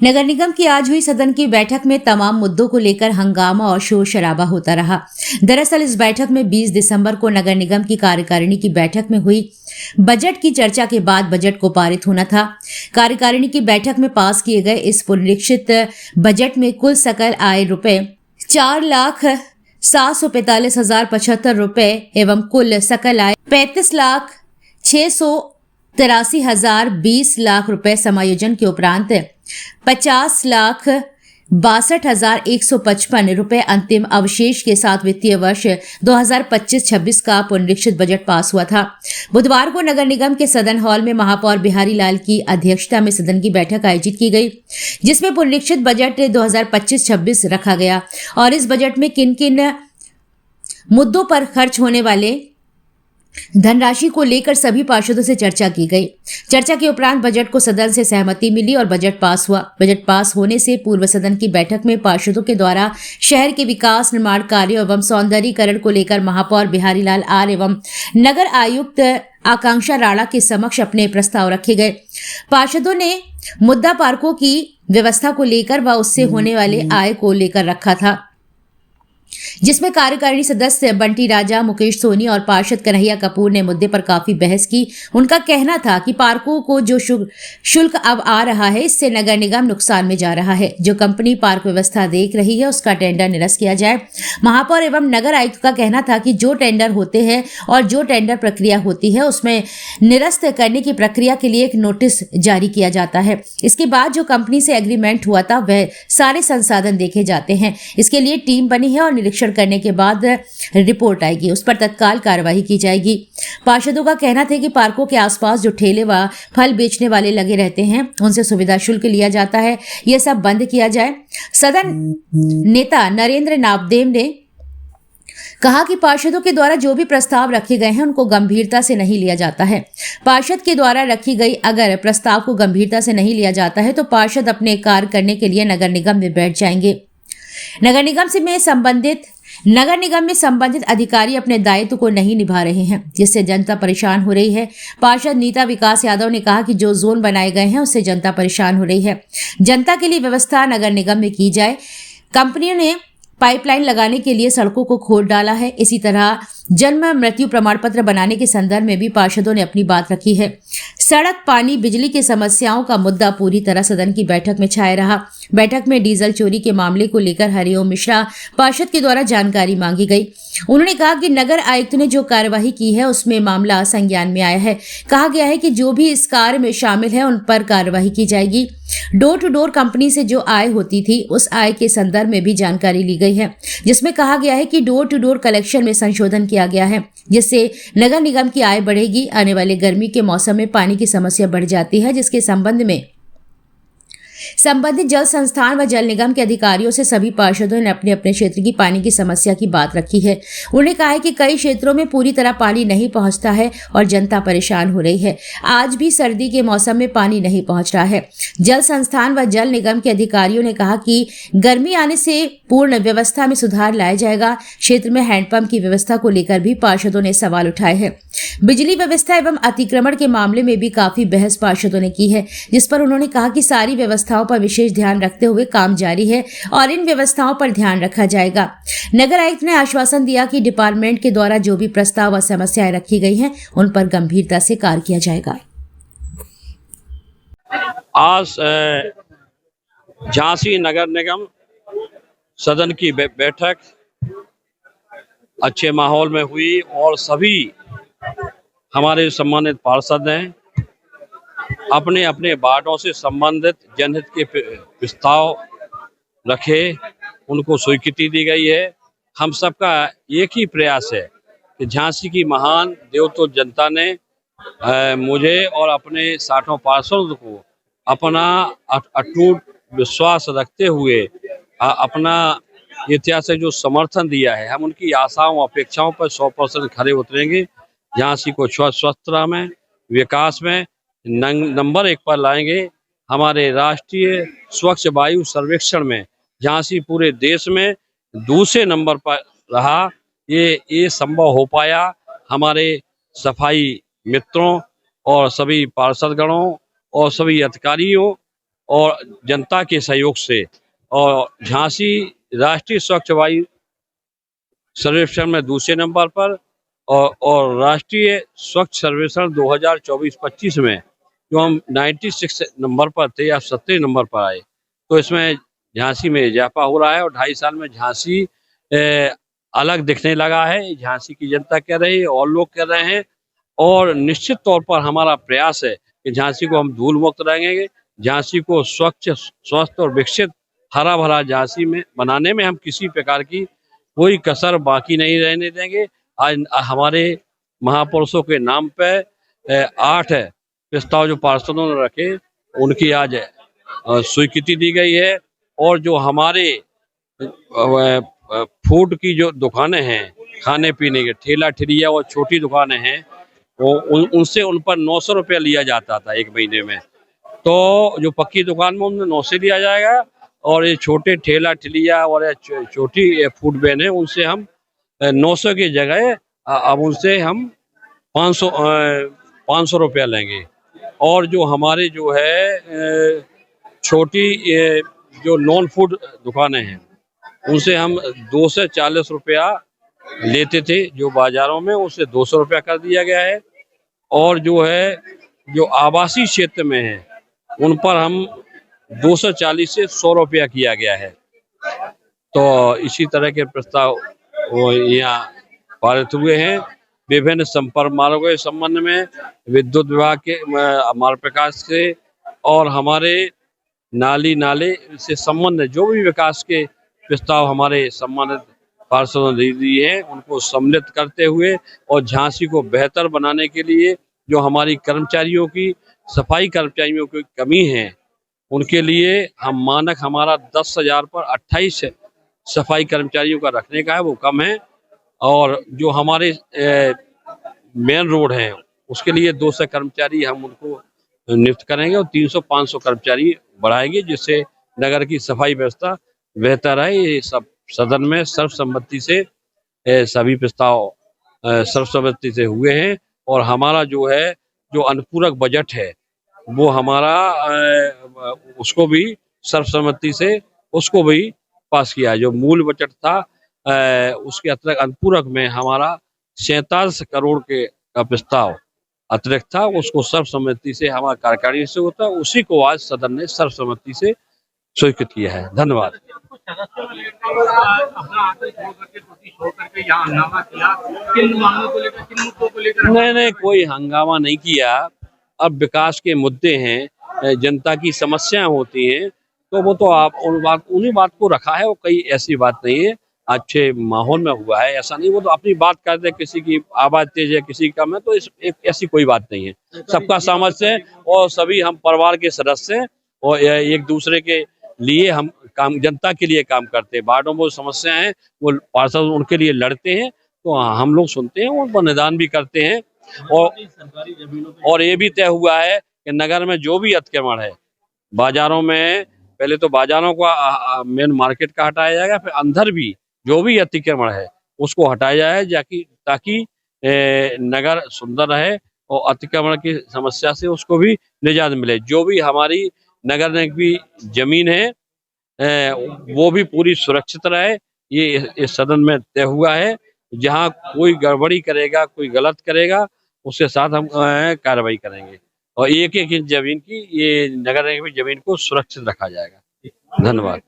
नगर निगम की आज हुई सदन की बैठक में तमाम मुद्दों को लेकर हंगामा और शोर शराबा होता रहा। दरअसल इस बैठक में 20 दिसंबर को नगर निगम की कार्यकारिणी की बैठक में हुई बजट की चर्चा के बाद बजट को पारित होना था। कार्यकारिणी की बैठक में पास किए गए इस पुनरीक्षित बजट में कुल सकल आय रुपए 4,745,075 रुपए एवं कुल सकल आय 35,683,020 रुपए समायोजन के उपरांत 50,62,155 रुपए अंतिम अवशेष के साथ वित्तीय वर्ष 2025-26 का पुनरीक्षित बजट पास हुआ था। बुधवार को नगर निगम के सदन हॉल में महापौर बिहारी लाल की अध्यक्षता में सदन की बैठक आयोजित की गई, जिसमें पुनरीक्षित बजट 2025-26 रखा गया और इस बजट में किन किन मुद्दों पर खर्च होने वाले धनराशि को लेकर सभी पार्षदों से चर्चा की गई। चर्चा के उपरांत बजट को सदन से सहमति मिली और बजट पास हुआ। बजट पास होने से पूर्व सदन की बैठक में पार्षदों के द्वारा शहर के विकास, निर्माण कार्यों एवं सौंदर्यीकरण को लेकर महापौर बिहारी लाल आर एवं नगर आयुक्त आकांक्षा राणा के समक्ष अपने प्रस्ताव रखे गए। पार्षदों ने मुद्दा पार्कों की व्यवस्था को लेकर व उससे होने वाले आय को लेकर रखा था, जिसमें कार्यकारिणी सदस्य बंटी राजा, मुकेश सोनी और पार्षद कन्हैया कपूर ने मुद्दे पर काफी बहस की। उनका कहना था कि पार्कों को जो शुल्क अब आ रहा है, इससे नगर निगम नुकसान में जा रहा है। जो कंपनी पार्क व्यवस्था देख रही है उसका टेंडर निरस्त किया जाए। महापौर एवं नगर आयुक्त का कहना था कि जो टेंडर होते हैं और जो टेंडर प्रक्रिया होती है उसमें निरस्त करने की प्रक्रिया के लिए एक नोटिस जारी किया जाता है। इसके बाद जो कंपनी से एग्रीमेंट हुआ था वह सारे संसाधन देखे जाते हैं। इसके लिए टीम बनी है और निरीक्षण करने के बाद रिपोर्ट आएगी, उस पर तत्काल कार्रवाई की जाएगी। पार्षदों का कहना था कि पार्कों के आसपास जो ठेले व फल बेचने वाले लगे रहते हैं उनसे सुविधा शुल्क लिया जाता है, यह सब बंद किया जाए। सदन नेता नरेंद्र नामदेव ने कहा कि पार्षदों के द्वारा जो भी प्रस्ताव रखे गए हैं उनको गंभीरता से नहीं लिया जाता है। पार्षद के द्वारा रखी गई अगर प्रस्ताव को गंभीरता से नहीं लिया जाता है तो पार्षद अपने कार्य करने के लिए नगर निगम में बैठ जाएंगे। नगर निगम में संबंधित अधिकारी अपने दायित्व को नहीं निभा रहे हैं, जिससे जनता परेशान हो रही है। पार्षद नीता विकास यादव ने कहा कि जो जोन बनाए गए हैं उससे जनता परेशान हो रही है। जनता के लिए व्यवस्था नगर निगम में की जाए। कंपनियों ने पाइपलाइन लगाने के लिए सड़कों को खोद डाला है। इसी तरह जन्म मृत्यु प्रमाण पत्र बनाने के संदर्भ में भी पार्षदों ने अपनी बात रखी है। सड़क, पानी, बिजली की समस्याओं का मुद्दा पूरी तरह सदन की बैठक में छाया रहा। बैठक में डीजल चोरी के मामले को लेकर हरिओम मिश्रा पार्षद के द्वारा जानकारी मांगी गई। उन्होंने कहा कि नगर आयुक्त ने जो कार्यवाही की है उसमें मामला संज्ञान में आया है। कहा गया है कि जो भी इस कार्य में शामिल है उन पर कार्यवाही की जाएगी। डोर टू डोर कंपनी से जो आय होती थी उस आय के संदर्भ में भी जानकारी ली गई है, जिसमें कहा गया है कि डोर टू डोर कलेक्शन में संशोधन किया गया है, जिससे नगर निगम की आय बढ़ेगी। आने वाले गर्मी के मौसम में पानी की समस्या बढ़ जाती है, जिसके संबंध में संबंधित जल संस्थान व जल निगम के अधिकारियों से सभी पार्षदों ने अपने अपने क्षेत्र की पानी की समस्या की बात रखी है। उन्होंने कहा है कि कई क्षेत्रों में पूरी तरह पानी नहीं पहुंचता है और जनता परेशान हो रही है। आज भी सर्दी के मौसम में पानी नहीं पहुंच रहा है। जल संस्थान व जल निगम के अधिकारियों ने कहा कि गर्मी आने से पूर्ण व्यवस्था में सुधार लाया जाएगा। क्षेत्र में हैंडपंप की व्यवस्था को लेकर भी पार्षदों ने सवाल उठाए हैं। बिजली व्यवस्था एवं अतिक्रमण के मामले में भी काफी बहस पार्षदों ने की है, जिस पर उन्होंने कहा कि सारी व्यवस्थाओं पर विशेष ध्यान रखते हुए काम जारी है और इन व्यवस्थाओं पर ध्यान रखा जाएगा। नगर आयुक्त ने आश्वासन दिया कि डिपार्टमेंट के द्वारा जो भी प्रस्ताव व समस्याएं रखी गई हैं उन पर गंभीरता से कार्य किया जाएगा। आज झांसी नगर निगम सदन की बैठक अच्छे माहौल में हुई और सभी हमारे सम्मानित पार्षद हैं अपने अपने वार्डों से संबंधित जनहित के प्रस्ताव रखे, उनको स्वीकृति दी गई है। हम सबका एक ही प्रयास है कि झांसी की महान देवतुल्य जनता ने मुझे और अपने 60 पार्षदों को अपना अटूट विश्वास रखते हुए अपना ऐतिहासिक जो समर्थन दिया है, हम उनकी आशाओं अपेक्षाओं पर 100% खरे उतरेंगे। झांसी को स्वच्छता में, विकास में नंबर 1 पर लाएंगे। हमारे राष्ट्रीय स्वच्छ वायु सर्वेक्षण में झांसी पूरे देश में दूसरे नंबर पर रहा। ये संभव हो पाया हमारे सफाई मित्रों और सभी पार्षदगणों और सभी अधिकारियों और जनता के सहयोग से। और झांसी राष्ट्रीय स्वच्छ वायु सर्वेक्षण में दूसरे नंबर पर और राष्ट्रीय स्वच्छ सर्वेक्षण 2024-25 में जो हम 96 नंबर पर थे या 70 नंबर पर आए। तो इसमें झांसी में इजाफा हो रहा है और 2.5 साल में झांसी अलग दिखने लगा है। झांसी की जनता कह रही है और लोग कह रहे हैं और निश्चित तौर पर हमारा प्रयास है कि झांसी को हम धूल मुक्त रहेंगे। झांसी को स्वच्छ, स्वस्थ और विकसित हरा भरा झांसी में बनाने में हम किसी प्रकार की कोई कसर बाकी नहीं रहने देंगे। आज हमारे महापुरुषों के नाम पे 8 प्रस्ताव जो पार्षदों ने रखे उनकी आज स्वीकृति दी गई है। और जो हमारे फूड की जो दुकानें हैं, खाने पीने के ठेला ठेलिया और छोटी दुकानें हैं, वो उनसे उन पर 900 रुपया लिया जाता था एक महीने में। तो जो पक्की दुकान में उनमें 9 से लिया जाएगा और ये छोटे ठेला ठेलिया और छोटी फूड वैन है उनसे हम 900 की जगह अब उनसे हम 500 रुपया लेंगे। और जो हमारे जो है छोटी जो नॉन फूड दुकानें हैं उनसे हम 2 से 40 रुपया लेते थे जो बाजारों में, उससे 200 रुपया कर दिया गया है। और जो है जो आवासीय क्षेत्र में है उन पर हम 240 से 100 रुपया किया गया है। तो इसी तरह के प्रस्ताव यहाँ पारित हुए हैं। विभिन्न संपर्क मार्गों के संबंध में विद्युत विभाग के मार्ग प्रकाश से और हमारे नाले से संबंध जो भी विकास के प्रस्ताव हमारे सम्मानित पार्षदों ने दिए हैं उनको सम्मिलित करते हुए और झांसी को बेहतर बनाने के लिए जो हमारी कर्मचारियों की सफाई कर्मचारियों की कमी है उनके लिए हम मानक हमारा 10,000 पर 28 सफाई कर्मचारियों का रखने का है, वो कम है। और जो हमारे मेन रोड हैं उसके लिए 200 कर्मचारी हम उनको नियुक्त करेंगे और 300-500 कर्मचारी बढ़ाएंगे जिससे नगर की सफाई व्यवस्था बेहतर है। ये सब सदन में सर्वसम्मति से सभी प्रस्ताव सर्वसम्मति से हुए हैं। और हमारा जो है जो अनुपूरक बजट है वो हमारा उसको भी सर्वसम्मति से उसको भी पास किया। जो मूल बजट था उसके अतिरिक्त अनुपूरक में हमारा 47 करोड़ के का प्रस्ताव अतिरिक्त था, उसको सर्वसम्मति से हमारा कार्यकारिणी से होता है, उसी को आज सदन ने सर्वसम्मति से स्वीकृत किया है। धन्यवाद। नहीं, कोई हंगामा नहीं किया। अब विकास के मुद्दे हैं, जनता की समस्याएं होती हैं, तो वो तो आप उन्हीं बात को रखा है। वो कोई ऐसी बात नहीं है, अच्छे माहौल में हुआ है, ऐसा नहीं। वो तो अपनी बात करते, किसी की आवाज तेज है, किसी की कम है, तो ऐसी कोई बात नहीं है। सबका सामर्थ्य है और सभी हम परिवार के सदस्य हैं और एक दूसरे के लिए हम काम, जनता के लिए काम करते हैं। वार्डों में जो समस्याएं हैं वो पार्षद उनके लिए लड़ते हैं, तो हम लोग सुनते हैं, उन पर निदान भी करते हैं। और ये भी तय हुआ है कि नगर में जो भी अतिक्रमण है बाजारों में, पहले तो बाजारों का मेन मार्केट का हटाया जाएगा, फिर अंदर भी जो भी अतिक्रमण है उसको हटाया जाए ताकि नगर सुंदर रहे और अतिक्रमण की समस्या से उसको भी निजात मिले। जो भी हमारी नगर निगम की जमीन है वो भी पूरी सुरक्षित रहे, ये इस सदन में तय हुआ है। जहाँ कोई गड़बड़ी करेगा, कोई गलत करेगा, उसके साथ हम कार्रवाई करेंगे और एक इंच जमीन की, ये नगर निगम की जमीन को सुरक्षित रखा जाएगा। धन्यवाद।